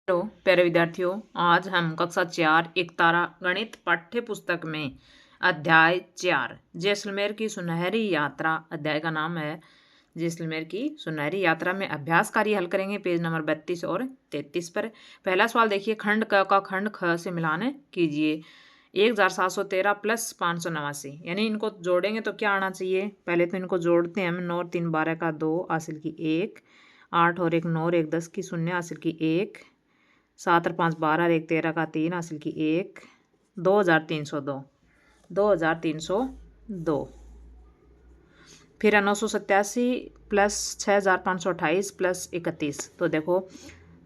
Hello प्यारे विद्यार्थियों, आज हम कक्षा 4 एक तारा गणित पाठ्य पुस्तक में अध्याय 4 जैसलमेर की सुनहरी यात्रा अध्याय का नाम है जैसलमेर की सुनहरी यात्रा में अभ्यास कार्य हल करेंगे। पेज नंबर 32 और 33 पर पहला सवाल देखिए। खंड क का खंड ख से मिलान कीजिए। 1713 प्लस 589, यानी इनको जोड़ेंगे तो क्या आना चाहिए। पहले तो इनको जोड़ते हैं हम। 9 और 3 12 का 2 हासिल की 1, 8 और 1 9 और 1 10 की 0 हासिल की 1, 7 और 5 12 और 1 13 का 3 हासिल की 1, 2302 2302। फिर 987 प्लस 6528 प्लस 31, तो देखो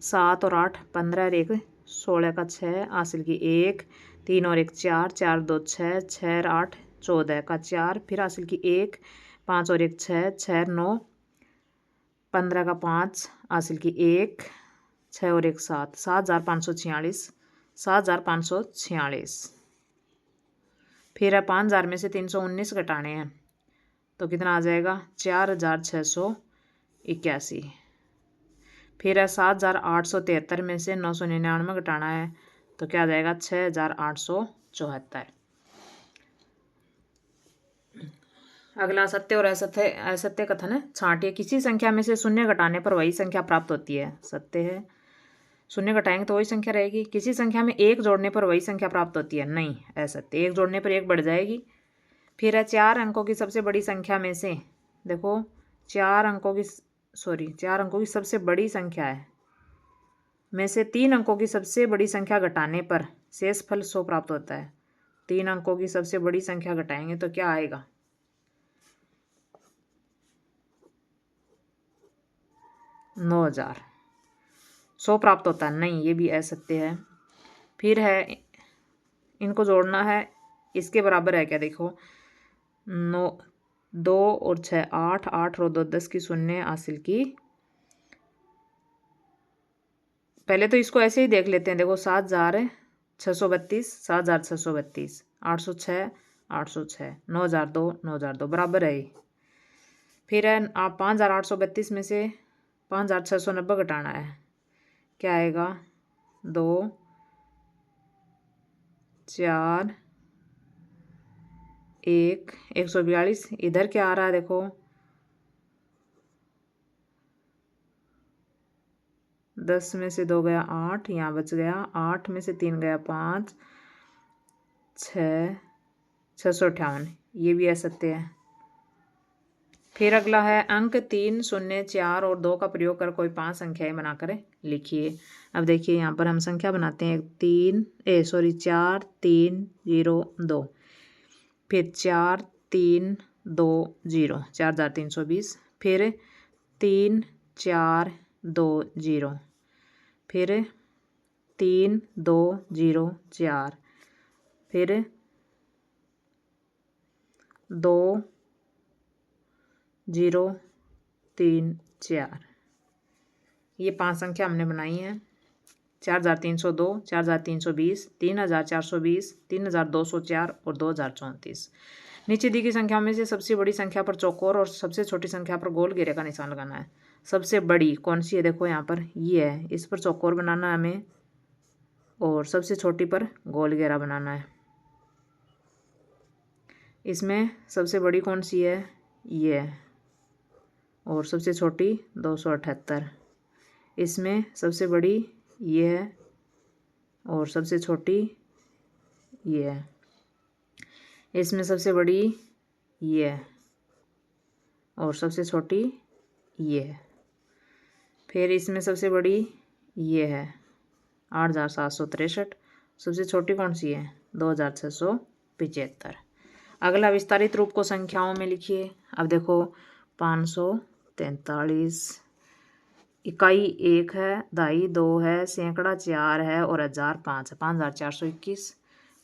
7 और 8 15 और 1 16 का 6 हासिल की 1, 3 और 1 4 4 2 6 6 और 8 14 का 4, फिर हासिल की 1, 5 और 1 6 6 और 9 15 का 5 हासिल की 1, 6 और 1 7 7546 7546। फिर है 5000 में से 319 घटाने हैं तो कितना आ जाएगा 4681। फिर है 7873 में से 999 घटाना है तो क्या आ जाएगा 6874। अगला सत्य और असत्य असत्य कथन है। छांटिए। किसी संख्या में से शून्य घटाने पर वही संख्या प्राप्त होती है। सत्य है। शून्य घटाएंगे तो वही संख्या रहेगी। किसी संख्या में एक जोड़ने पर वही संख्या प्राप्त होती है। नहीं, असत्य। एक जोड़ने पर एक बढ़ जाएगी। फिर है 4 अंकों की सबसे बड़ी संख्या में से, देखो 4 अंकों की सबसे बड़ी संख्या है में से 3 अंकों की सबसे बड़ी संख्या घटाने पर शेष फल 100 प्राप्त होता है। 3 अंकों की सबसे बड़ी संख्या घटाएंगे तो क्या आएगा 9000। 100 प्राप्त होता है। नहीं, ये भी असत्य है। फिर है इनको जोड़ना है। इसके बराबर है क्या, देखो 9 2 और 6 8 8 और 2 10 की 0 हासिल की। पहले तो इसको ऐसे ही देख लेते हैं। देखो 7632 7632 806 806 9002 9002 बराबर है। फिर है आप 5832 में से 5690 घटाना है। क्या आएगा 2 4 1 142। इधर क्या आ रहा है, देखो 10 में से 2 गया 8, यहाँ बच गया 8 में से 3 गया 5 6 658। ये भी असत्य है। फिर अगला है अंक 3 0 4 और 2 का प्रयोग कर कोई 5 संख्याएं बनाकर लिखिए। अब देखिए यहाँ पर हम संख्या बनाते हैं। 4 3 0 2, फिर 4 3 2 0 4320, फिर 3 4 2 0, फिर 3 2 0 4, फिर 2 0 3 4। ये 5 संख्या हमने बनाई है। 4302 4320 3420 3204 और 2034। नीचे दी गई संख्या में से सबसे बड़ी संख्या पर चौकोर और सबसे छोटी संख्या पर गोल घेरे का निशान लगाना है। सबसे बड़ी कौन सी है, देखो यहाँ पर ये है। इस पर चौकोर बनाना है हमें और सबसे छोटी पर गोल घेरा बनाना है। इसमें सबसे बड़ी कौन सी है, ये है, और सबसे छोटी 278। इसमें सबसे बड़ी ये है और सबसे छोटी ये है। इसमें सबसे बड़ी ये है और सबसे छोटी ये है। फिर इसमें सबसे बड़ी ये है 8763। सबसे छोटी कौन सी है 2675। अगला विस्तारित रूप को संख्याओं में लिखिए। अब देखो 543, इकाई 1 है, दहाई 2 है, सैकड़ा 4 है और 1000 5 है। 5421।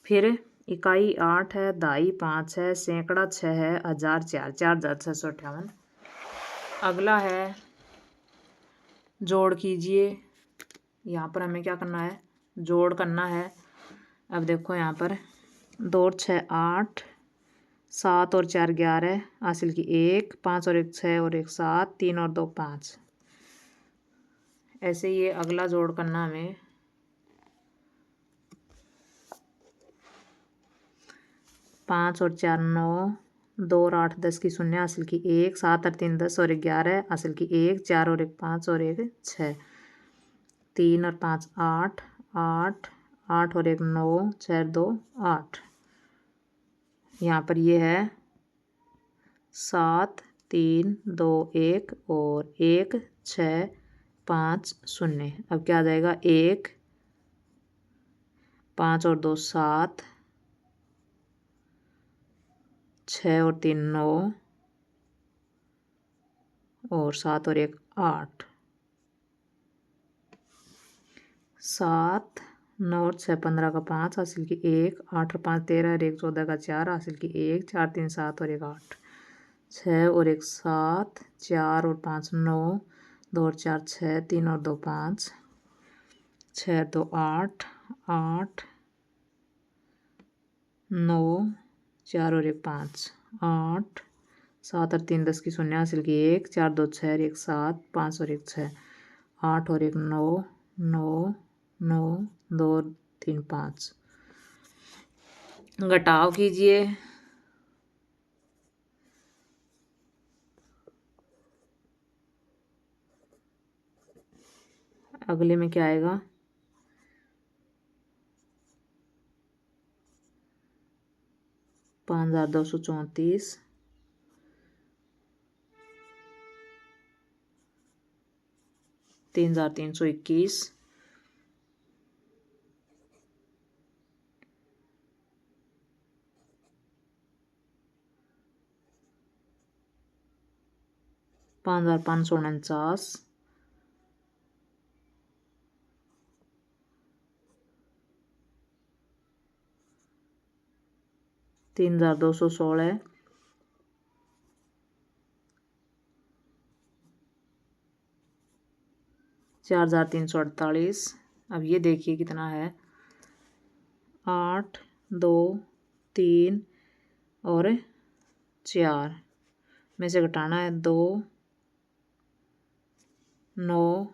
फिर इकाई 8 है, दहाई 5 है, सैकड़ा 6 है, 1000 4 4658। अगला है जोड़ कीजिए। यहाँ पर हमें क्या करना है, जोड़ करना है। अब देखो यहाँ पर 2 और 6 8, 7 और 4 11 हासिल की 1, 5 और 1 6 और 1 7, 3 और 2 5। ऐसे ये अगला जोड़ करना हमें। 5 और 4 9, 2 और 8 10 की 0 हासिल की 1, 7 और 3 10 और 1 11 हासिल की 1, 4 और 1 5 और 1 6, 3 और 5 8, 8 8 और 1 9, 6 2 8। यहाँ पर ये है 7 3 2 1 और 1 6 5 0। अब क्या आ जाएगा 1 5 और 2 7, 6 और 3 9 और 7 और 1 8, 7 9 और 6 15 का 5 हासिल की 1, 8 और 5 13 और 1 14 का 4 हासिल की 1, 4 3 7 और 1 8, 6 और 1 7, 4 और 5 9, 2 और 4 6, 3 और 2 5, 6 2 8 8, 9 4 और 1 5 8, 7 और 3 10 की 0 हासिल की 1, 4 2 6 और 1 7, 5 और 1 6, 8 और 1 9 9 9 2 और 3 5। घटाव कीजिए। अगले में क्या आएगा 5234, 3321, 5549, 3216, 4348। अब ये देखिए कितना है 8 2 3 और 4 में से घटाना है 2 9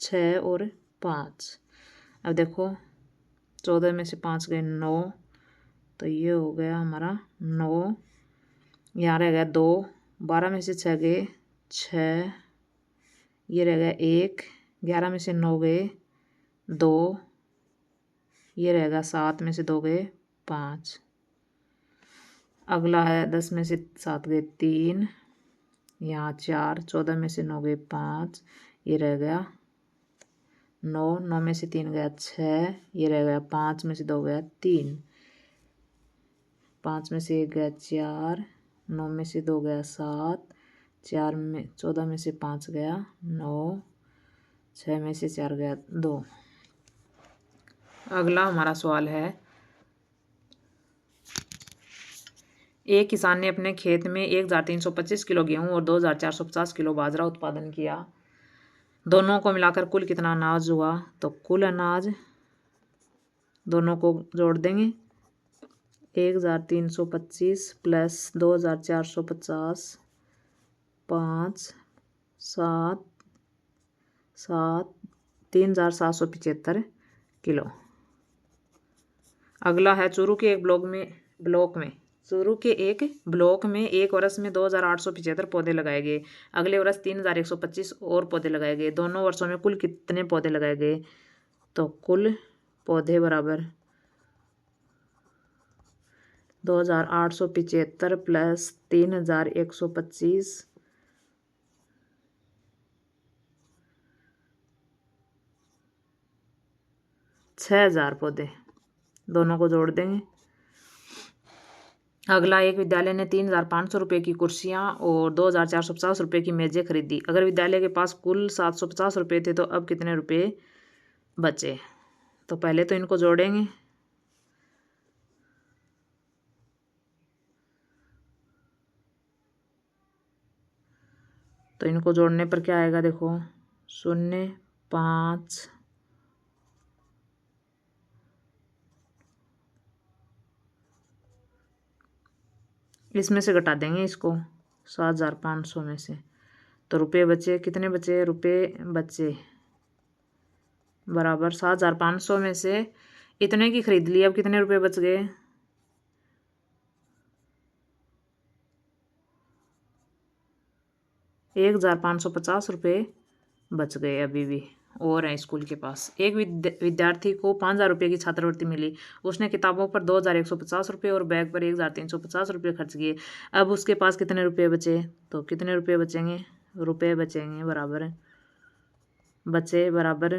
6 और 5। अब देखो 14 में से 5 गए 9, तो ये हो गया हमारा 9, यहाँ रह गया 2, 12 में से 6 गए 6, ये रह गया 1, 11 में से 9 गए 2, ये रहेगा 7 में से 2 गए 5। अगला है 10 में से 7 गए 3, यहाँ 4, 14 में से 9 गए 5, ये रह गया 9, 9 में से 3 गया 6, ये रह गया 5 में से 2 गया 3, 5 में से 1 गया 4, 9 में से 2 गया 7, 4 में 14 में से 5 गया 9, 6 में से 4 गया 2। अगला हमारा सवाल है एक किसान ने अपने खेत में 1325 किलो गेहूं और 2450 किलो बाजरा उत्पादन किया। दोनों को मिलाकर कुल कितना अनाज हुआ? तो कुल अनाज दोनों को जोड़ देंगे 1325 प्लस 2450, 5 7 7 3775 किलो। अगला है चूरू के एक ब्लॉक में एक वर्ष में 2875 पौधे लगाए गए। अगले वर्ष 3125 और पौधे लगाए गए। दोनों वर्षों में कुल कितने पौधे लगाए गए? तो कुल पौधे बराबर 2875 प्लस 3125 6000 पौधे। दोनों को जोड़ देंगे। अगला एक विद्यालय ने 3500 रुपये की कुर्सियां और 2450 रुपये की मेजें खरीदी। अगर विद्यालय के पास कुल 750 रुपये थे तो अब कितने रुपये बचे? तो पहले तो इनको जोड़ेंगे। तो इनको जोड़ने पर क्या आएगा? देखो 0 5 इसमें से घटा देंगे इसको 7500 में से। तो रुपये बचे, कितने बचे? रुपये बचे बराबर 7500 में से इतने की खरीद ली। अब कितने रुपये बच गए? 1,550 रुपये बच गए अभी भी और हैं स्कूल के पास। एक विद्यार्थी को 5,000 रुपये की छात्रवृत्ति मिली। उसने किताबों पर 2,150 रुपये और बैग पर 1,350 रुपये खर्च किए। अब उसके पास कितने रुपये बचे? तो कितने रुपये बचेंगे? रुपये बचेंगे बराबर बचे बराबर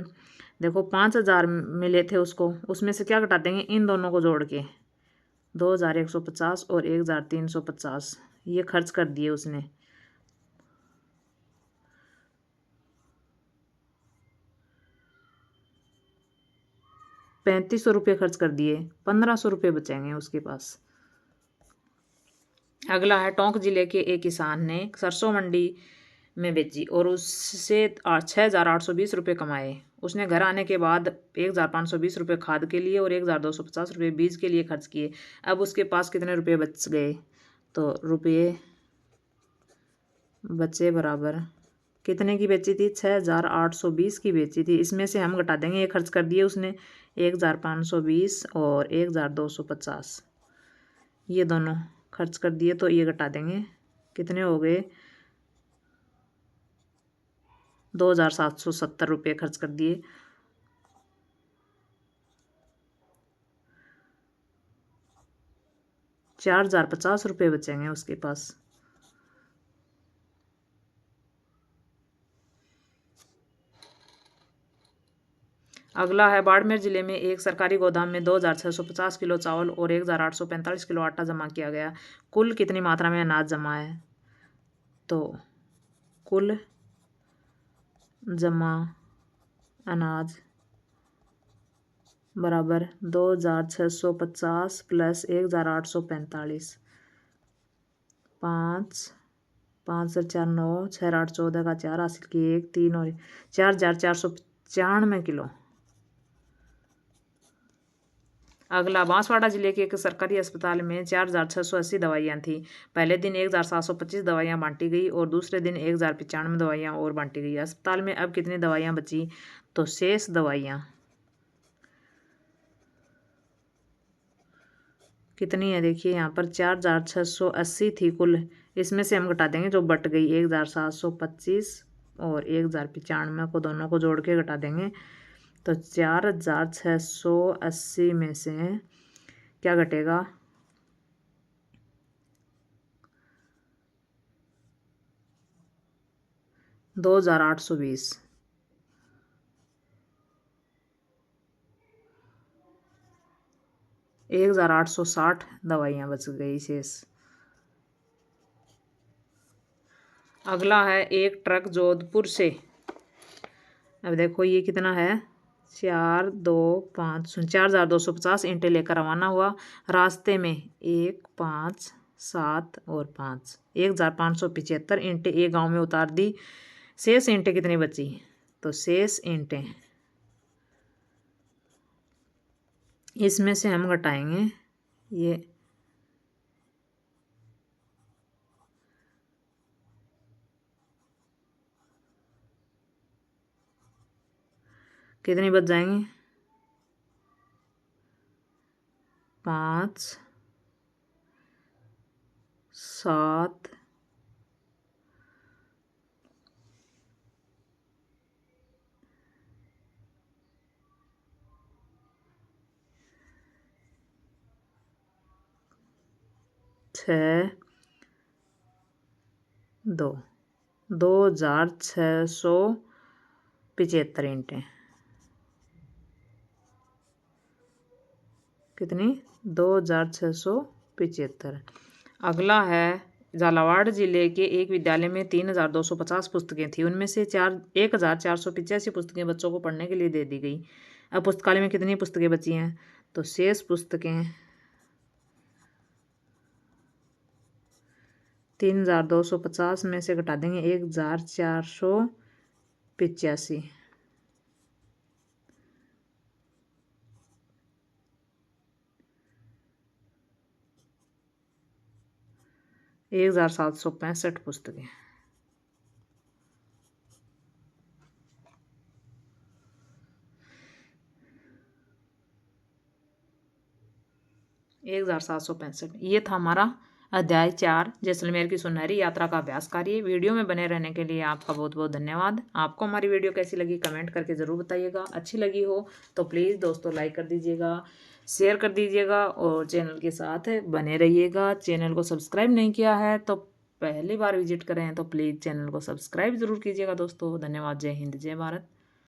देखो 5,000 मिले थे उसको, उसमें से क्या घटा देंगे? इन दोनों को जोड़ के 2,150 और 1,350 ये खर्च कर दिए उसने। 3,500 रुपये खर्च कर दिए, 1,500 रुपये बचेंगे उसके पास। अगला है टोंक जिले के एक किसान ने सरसों मंडी में बेची और उससे 6,820 रुपये कमाए। उसने घर आने के बाद 1,520 रुपये खाद के लिए और 1,250 रुपये बीज के लिए खर्च किए। अब उसके पास कितने रुपये बच गए? तो रुपये बचे बराबर कितने की बेची थी? 6,820 की बेची थी। इसमें से हम घटा देंगे, ये खर्च कर दिए उसने 1,520 और 1,250 ये दोनों खर्च कर दिए, तो ये घटा देंगे, कितने हो गए? 2,770 रुपये खर्च कर दिए। ₹4,050 बचेंगे उसके पास। अगला है बाड़मेर जिले में एक सरकारी गोदाम में 2,650 किलो चावल और 1,845 किलो आटा जमा किया गया। कुल कितनी मात्रा में अनाज जमा है? तो कुल जमा अनाज बराबर 2,650 प्लस 1,845 5 5 से 4 9 6 8 14 का 4 हासिल किए 1 3 और 4,495 किलो। अगला बांसवाड़ा जिले के एक सरकारी अस्पताल में 4,680 दवाइयाँ थीं। पहले दिन 1,725 दवाइयाँ बांटी गई और दूसरे दिन 1,095 दवाइयाँ और बांटी गई। अस्पताल में अब कितनी दवाइयाँ बची? तो शेष दवाइयाँ कितनी है? देखिए यहाँ पर 4,680 थी कुल, इसमें से हम घटा देंगे जो बट गई 1,725 और 1,095 को दोनों को जोड़ के घटा देंगे। तो 4,680 में से क्या घटेगा? 2,820 1,860 दवाइयाँ बच गई शेष। अगला है एक ट्रक जोधपुर से, अब देखो ये कितना है? 4,250 ईंटें लेकर रवाना हुआ। रास्ते में 1 5 7 और 5 1,575 ईंटें एक गांव में उतार दी। शेष ईंटें कितनी बची? तो शेष ईंटें इसमें से हम घटाएंगे ये कितनी बच जाएंगी? 5 7 6 2 2,675 ईंटें कितनी? 2,675। अगला है झालावाड़ जिले के एक विद्यालय में 3,250 पुस्तकें थी। उनमें से 1,485 पुस्तकें बच्चों को पढ़ने के लिए दे दी गई। अब पुस्तकालय में कितनी पुस्तकें बची हैं? तो शेष पुस्तकें 3,250 में से घटा देंगे 1,485 1,765 पुस्तकें। 1,765 ये था हमारा अध्याय 4 जैसलमेर की सुनहरी यात्रा का अभ्यास करिए। वीडियो में बने रहने के लिए आपका बहुत बहुत धन्यवाद। आपको हमारी वीडियो कैसी लगी कमेंट करके ज़रूर बताइएगा। अच्छी लगी हो तो प्लीज़ दोस्तों लाइक कर दीजिएगा, शेयर कर दीजिएगा और चैनल के साथ बने रहिएगा। चैनल को सब्सक्राइब नहीं किया है तो पहली बार विजिट करें तो प्लीज़ चैनल को सब्सक्राइब ज़रूर कीजिएगा दोस्तों। धन्यवाद। जय हिंद, जय भारत।